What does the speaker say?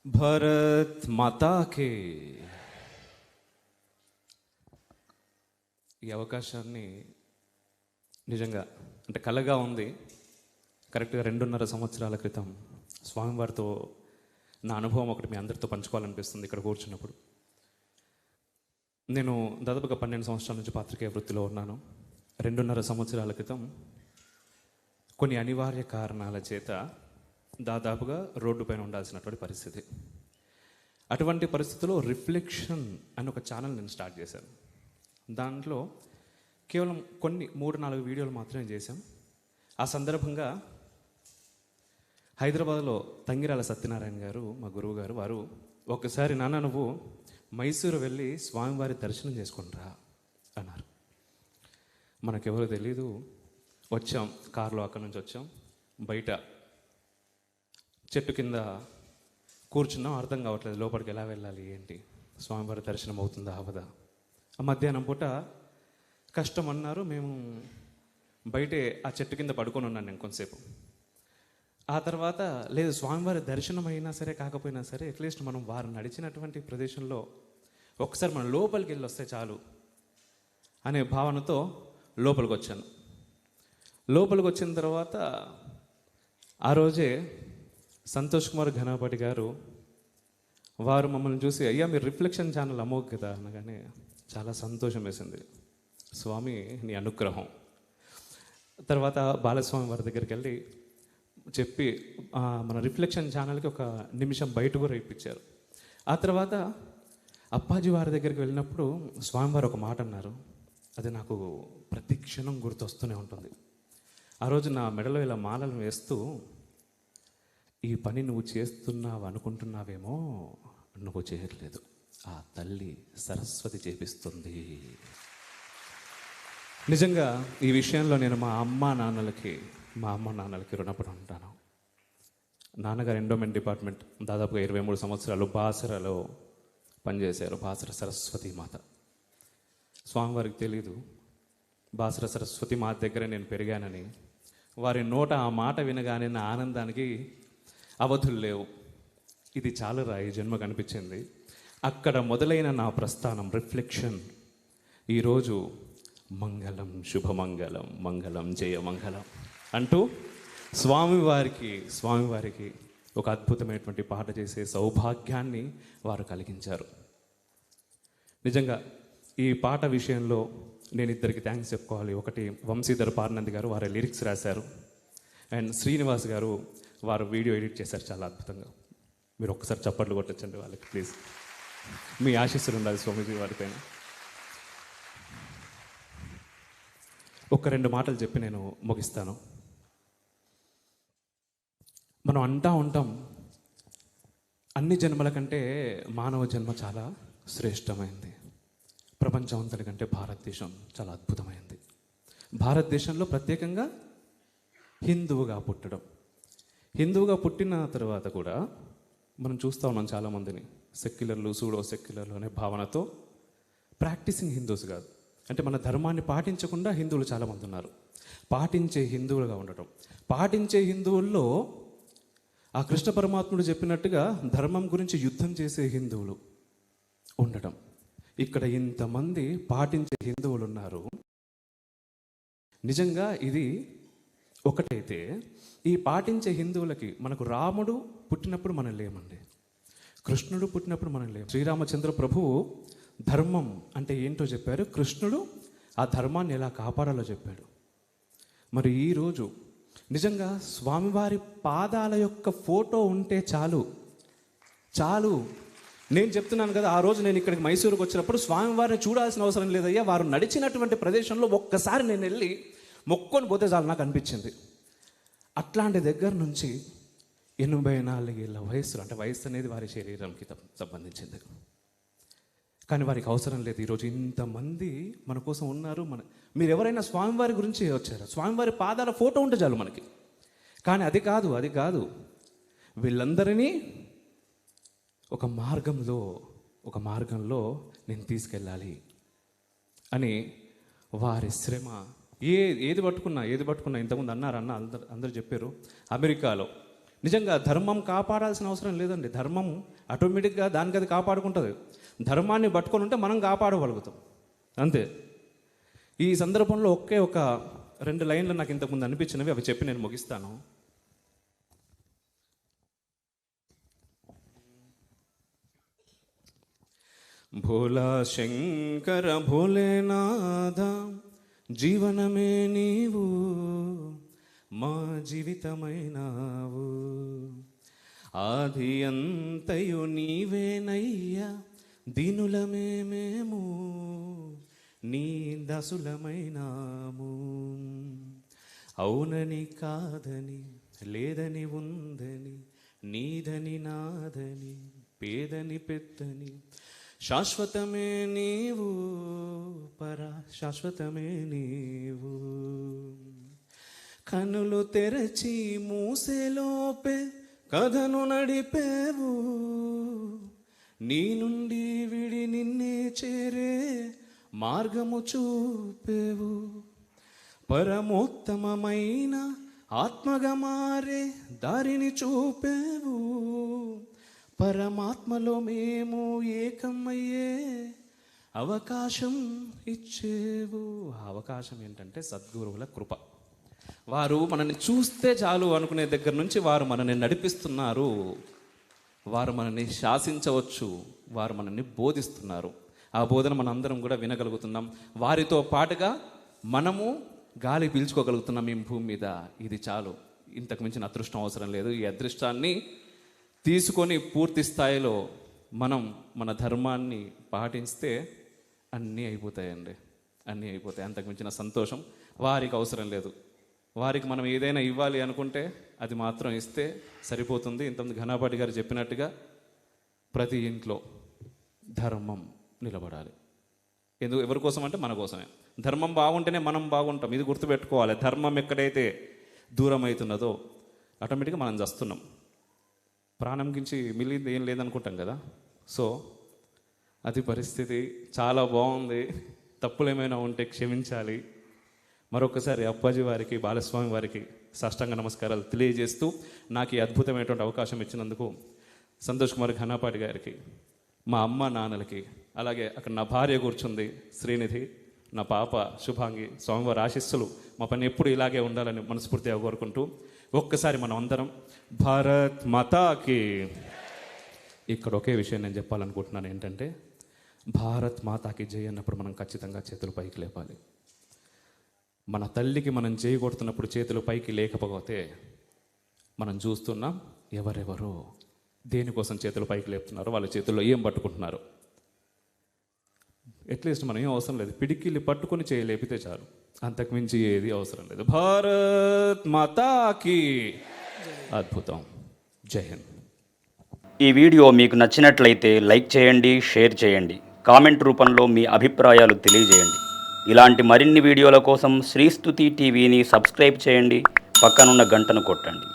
భరత్ మాతాకి ఈ అవకాశాన్ని నిజంగా అంటే కలగా ఉంది. కరెక్ట్గా 2.5 సంవత్సరాల క్రితం స్వామివారితో నా అనుభవం ఒకటి మీ అందరితో పంచుకోవాలనిపిస్తుంది. ఇక్కడ కూర్చున్నప్పుడు నేను దాదాపుగా 12 సంవత్సరాల నుంచి పాత్రికేయ వృత్తిలో ఉన్నాను. 2.5 సంవత్సరాల క్రితం కొన్ని అనివార్య కారణాల చేత దాదాపుగా రోడ్డు పైన ఉండాల్సినటువంటి పరిస్థితి. అటువంటి పరిస్థితుల్లో రిఫ్లెక్షన్ అని ఒక ఛానల్ నేను స్టార్ట్ చేశాను. దాంట్లో కేవలం కొన్ని 3-4 వీడియోలు మాత్రమే చేశాం. ఆ సందర్భంగా హైదరాబాద్లో తంగిరాల సత్యనారాయణ గారు, మా గురువు గారు, వారు ఒకసారి నాన్న నువ్వు మైసూరు వెళ్ళి స్వామివారి దర్శనం చేసుకుంటా అన్నారు. మనకెవరో తెలీదు. వచ్చాం, కారులో అక్కడి నుంచి వచ్చాం. బయట చెట్టు కింద కూర్చున్నాం. అర్థం కావట్లేదు లోపలికి ఎలా వెళ్ళాలి, ఏంటి, స్వామివారి దర్శనం అవుతుందా అవదా. మధ్యాహ్నం పూట కష్టం అన్నారు. మేము బయటే ఆ చెట్టు కింద పడుకొని ఉన్నాను నేను కొంతసేపు. ఆ తర్వాత లేదు, స్వామివారి దర్శనం అయినా సరే కాకపోయినా సరే అట్లీస్ట్ మనం వారు నడిచినటువంటి ప్రదేశంలో ఒకసారి మనం లోపలికి వెళ్ళి వస్తే చాలు అనే భావనతో లోపలికి వచ్చాను. లోపలికి వచ్చిన తర్వాత ఆ రోజే సంతోష్ కుమార్ ఘనపాటి గారు వారు మమ్మల్ని చూసి, అయ్యా మీరు రిఫ్లెక్షన్ ఛానల్ అమ్మోగు కదా అనగానే చాలా సంతోషం వేసింది. స్వామి నీ అనుగ్రహం. తర్వాత బాలస్వామి వారి దగ్గరికి వెళ్ళి చెప్పి మన రిఫ్లెక్షన్ ఛానల్కి 1 నిమిషం బయట కూడా ఇప్పించారు. ఆ తర్వాత అప్పాజీ వారి దగ్గరికి వెళ్ళినప్పుడు స్వామివారు ఒక మాట అన్నారు. అది నాకు ప్రతి క్షణం గుర్తొస్తూనే ఉంటుంది. ఆ రోజు నా మెడలో ఇలా మాలలు వేస్తూ, ఈ పని నువ్వు చేస్తున్నావు అనుకుంటున్నావేమో, నువ్వు చేయట్లేదు, ఆ తల్లి సరస్వతి చేపిస్తుంది. నిజంగా ఈ విషయంలో నేను మా అమ్మ నాన్నలకి రుణపడి ఉంటాను. నాన్నగారు ఎండోమెంట్ డిపార్ట్మెంట్ దాదాపుగా 23 సంవత్సరాలు బాసరలో పనిచేశారు. బాసర సరస్వతి మాత. స్వామివారికి తెలీదు బాసర సరస్వతి మాత దగ్గర నేను పెరిగానని. వారి నోట ఆ మాట వినగానే నా ఆనందానికి అవధులు లేవు. ఇది చాలురా ఈ జన్మ కనిపించింది. అక్కడ మొదలైన నా ప్రస్థానం రిఫ్లెక్షన్ ఈరోజు మంగళం శుభమంగళం మంగళం జయమంగళం అంటూ స్వామివారికి ఒక అద్భుతమైనటువంటి పాట చేసే సౌభాగ్యాన్ని వారు కలిగించారు. నిజంగా ఈ పాట విషయంలో నేను ఇద్దరికి థ్యాంక్స్ చెప్పుకోవాలి. ఒకటి వంశీధర్ పార్నంద్ గారు, వారి లిరిక్స్ రాశారు. అండ్ శ్రీనివాస్ గారు, వారు వీడియో ఎడిట్ చేశారు చాలా అద్భుతంగా. మీరు ఒక్కసారి చప్పట్లు కొట్టచ్చండి వాళ్ళకి ప్లీజ్. మీ ఆశీస్సులు ఉండాలి స్వామీజీ వారిపైన. 1-2 మాటలు చెప్పి నేను ముగిస్తాను. మనం అంటా ఉంటాం అన్ని జన్మల కంటే మానవ జన్మ చాలా శ్రేష్టమైంది. ప్రపంచం అంతటి కంటే భారతదేశం చాలా అద్భుతమైంది. భారతదేశంలో ప్రత్యేకంగా హిందువుగా పుట్టిన తర్వాత కూడా మనం చూస్తూ ఉన్నాం చాలామందిని సెక్యులర్లు, సూడో సెక్యులర్లు అనే భావనతో ప్రాక్టీసింగ్ హిందూస్ కాదు, అంటే మన ధర్మాన్ని పాటించకుండా హిందువులు చాలామంది ఉన్నారు. పాటించే హిందువులుగా ఉండటం, పాటించే హిందువుల్లో ఆ కృష్ణ పరమాత్ముడు చెప్పినట్టుగా ధర్మం గురించి యుద్ధం చేసే హిందువులు ఉండటం. ఇక్కడ ఇంతమంది పాటించే హిందువులు ఉన్నారు. నిజంగా ఇది ఒకటైతే ఈ పాటించే హిందువులకి మనకు రాముడు పుట్టినప్పుడు మనం లేమండి, కృష్ణుడు పుట్టినప్పుడు మనం లేము. శ్రీరామచంద్ర ప్రభువు ధర్మం అంటే ఏంటో చెప్పారు, కృష్ణుడు ఆ ధర్మాన్ని ఎలా కాపాడాలో చెప్పాడు. మరి ఈరోజు నిజంగా స్వామివారి పాదాల యొక్క ఫోటో ఉంటే చాలు. నేను చెప్తున్నాను కదా, ఆ రోజు నేను ఇక్కడికి మైసూరుకు వచ్చినప్పుడు స్వామివారిని చూడాల్సిన అవసరం లేదయ్యా, వారు నడిచినటువంటి ప్రదేశంలో ఒక్కసారి నేను వెళ్ళి మొక్కొని పోతే చాలు నాకు అనిపించింది. అట్లాంటి దగ్గర నుంచి 84 ఏళ్ళ వయస్సులో, అంటే వయస్సు అనేది వారి శరీరంకి సంబంధించింది, కానీ వారికి అవసరం లేదు. ఈరోజు ఇంతమంది మన కోసం ఉన్నారు. మీరు ఎవరైనా స్వామివారి గురించి వచ్చారు, స్వామివారి పాదాల ఫోటో ఉంటే చాలు మనకి. కానీ అది కాదు వీళ్ళందరినీ ఒక మార్గంలో నేను తీసుకెళ్ళాలి అని వారి శ్రమ ఏది పట్టుకున్నా ఇంతకుముందు అందరూ చెప్పారు. అమెరికాలో నిజంగా ధర్మం కాపాడాల్సిన అవసరం లేదండి. ధర్మం ఆటోమేటిక్గా దానికి అది కాపాడుకుంటుంది. ధర్మాన్ని పట్టుకొని ఉంటే మనం కాపాడగలుగుతాం అంతే. ఈ సందర్భంలో ఒకే ఒక 2 లైన్లు నాకు ఇంతకుముందు అనిపించినవి, అవి చెప్పి నేను ముగిస్తాను. భోలా శంకర భోలేనాథ జీవనమే నీవు, మా జీవితమైనావు. ఆది అంతయు నీవేనయ్యా, దీనులమే మేము నీ దాసులమైనాము. అవునని కాదని, లేదని ఉందని, నీదని నాదని, పేదని పెద్దని, శాశ్వతమే నీవు, శాశ్వతమే నీవు. కన్నులు తెరచి మూసేలోపే కథను నడిపేవు, నీ నుండి విడి నిన్నే చేరే మార్గము చూపేవు. పరమోత్తమమైన ఆత్మగా మారే దారిని చూపేవు. పరమాత్మలో మేము ఏకమయ్యే అవకాశం ఇచ్చేవు. ఆ అవకాశం ఏంటంటే సద్గురువుల కృప. వారు మనల్ని చూస్తే చాలు అనుకునే దగ్గర నుంచి వారు మనల్ని నడిపిస్తున్నారు. వారు మనల్ని శాసించవచ్చు, వారు మనల్ని బోధిస్తున్నారు. ఆ బోధన మనందరం కూడా వినగలుగుతున్నాం. వారితో పాటుగా మనము గాలి పీల్చుకోగలుగుతున్నాం ఈ భూమి మీద. ఇది చాలు, ఇంతకు మించిన అదృష్టం అవసరం లేదు. ఈ అదృష్టాన్ని తీసుకొని పూర్తి స్థాయిలో మనం మన ధర్మాన్ని పాటిస్తే అన్నీ అయిపోతాయండి, అన్నీ అయిపోతాయి. అంతకు మించిన సంతోషం వారికి అవసరం లేదు. వారికి మనం ఏదైనా ఇవ్వాలి అనుకుంటే అది మాత్రం ఇస్తే సరిపోతుంది. ఇంతకుముందు ఘనాపాటి గారు చెప్పినట్టుగా ప్రతి ఇంట్లో ధర్మం నిలబడాలి. ఎవరి కోసం అంటే మన కోసమే. ధర్మం బాగుంటేనే మనం బాగుంటాం. ఇది గుర్తుపెట్టుకోవాలి. ధర్మం ఎక్కడైతే దూరం అవుతున్నదో ఆటోమేటిక్గా మనం చస్తున్నాం. ప్రాణం కించి మిగిలింది ఏం లేదనుకుంటాం కదా. సో అది పరిస్థితి. చాలా బాగుంది. తప్పులు ఏమైనా ఉంటే క్షమించాలి. మరొకసారి అప్పాజీ వారికి, బాలస్వామి వారికి సాష్టాంగ నమస్కారాలు తెలియజేస్తూ నాకు ఈ అద్భుతమైనటువంటి అవకాశం ఇచ్చినందుకు సంతోష్ కుమార్ ఘనాపాటి గారికి, మా అమ్మ నాన్నలకి, అలాగే అక్కడ నా భార్య కూర్చుంది శ్రీనిధి, నా పాప శుభాంగి, స్వామివారి ఆశీస్సులు మా పని ఎప్పుడు ఇలాగే ఉండాలని మనస్ఫూర్తిగా కోరుకుంటూ ఒక్కసారి మనం అందరం భారత్ మాతాకి. ఇక్కడ ఒకే విషయం నేను చెప్పాలనుకుంటున్నాను ఏంటంటే, భారత్ మాతాకి జై అన్నప్పుడు మనం ఖచ్చితంగా చేతులు పైకి లేపాలి. మన తల్లికి మనం చేయి కొడుతున్నప్పుడు చేతులు పైకి లేకపోతే మనం చూస్తున్నాం ఎవరెవరో దేనికోసం చేతులు పైకి లేపుతున్నారు, వాళ్ళ చేతుల్లో ఏం పట్టుకుంటున్నారు. అట్లీస్ట్ మనం ఏం అవసరం లేదు, పిడికిల్ని పట్టుకొని చేయి లేపితే చాలు, అంతకుమించి ఏది అవసరం లేదు. భారత్ మాతాకి అద్భుతం. జై హింద్. ఈ వీడియో మీకు నచ్చినట్లయితే లైక్ చేయండి, షేర్ చేయండి, కామెంట్ రూపంలో మీ అభిప్రాయాలు తెలియజేయండి. ఇలాంటి మరిన్ని వీడియోల కోసం శ్రీస్తుతి టీవీని సబ్స్క్రైబ్ చేయండి, పక్కనున్న గంటను కొట్టండి.